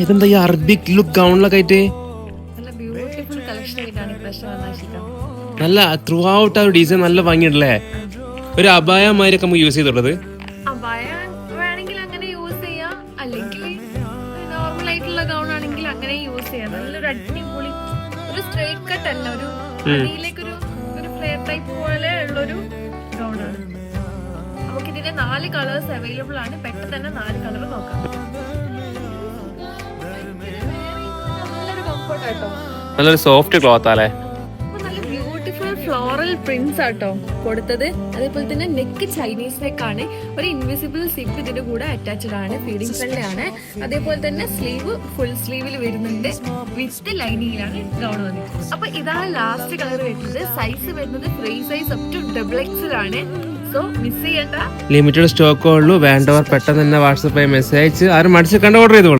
ഇതെന്താ ഈ Arabic look ഗൗണിലൊക്കെ ആയിട്ട് നല്ല ത്രൂ ഔട്ട് ആ ഒരു ഡിസൈൻ നല്ല ഭംഗിയുണ്ടല്ലേ. ഒരു അബായ മാതിരിയൊക്കെ നമുക്ക് യൂസ് ചെയ്തിട്ടുള്ളത്. വേണമെങ്കിൽ അങ്ങനെ യൂസ് ചെയ്യാം, അല്ലെങ്കിൽ നോർമൽ ആയിട്ടുള്ള ഗൗൺ ആണെങ്കിൽ അങ്ങനെ യൂസ് ചെയ്യാം. നല്ലൊരു അടിപൊളി ഒരു സ്ട്രൈറ്റ് കട്ട് അല്ല, ഒരു അടിയിലേക്കൊരു ഫ്ലെയർ ടൈപ്പ് പോലെ ഉള്ളൊരു ഗൗൺ ആണ്. നമുക്ക് ഇതിന്റെ 4 കളേഴ്സ് അവൈലബിൾ ആണ്. പെട്ടെന്ന് തന്നെ 4 കളർ നോക്കാം. നല്ലൊരു കംഫർട്ട് ആട്ടോ, നല്ലൊരു സോഫ്റ്റ് ക്ലോത്ത് അല്ലേ. നല്ല ബ്യൂട്ടിഫുൾ ഫ്ലോറൽ പ്രിന്റ്സ് ആട്ടോ കൊടുത്തത്. അതേപോലെ തന്നെ നെക്ക് ചൈനീസ് നെക്ക് ആണ്. ഒരു ഇൻവിസിബിൾ സിപ്പ് ഇതിന്റെ കൂടെ അറ്റാച്ച്ഡ് ആണ്. ഫീഡിംഗ് ഫ്രണ്ട് ആണ്. അതേപോലെ തന്നെ സ്ലീവ് ഫുൾ സ്ലീവിൽ വരുന്നുണ്ട്. വിത്ത് ലൈനിങ്ങിലാണ് ഗൗൺ വന്നത്. അപ്പൊ ഇതാണ് ലാസ്റ്റ് കളർ വരുന്നത്. സൈസ് വരുന്നത് 3 സൈസ് അപ് ടു XXL ആണ്. സോ മിസ് ചെയ്യണ്ട, ലിമിറ്റഡ് സ്റ്റോക്കേ ഉള്ളൂ. വേണ്ടവർ പെട്ടെന്ന് തന്നെ വാട്സാപ്പ് മെസ്സേജ് ആരും മടിച്ച് കണ്ട് ഓർഡർ ചെയ്തോളൂ.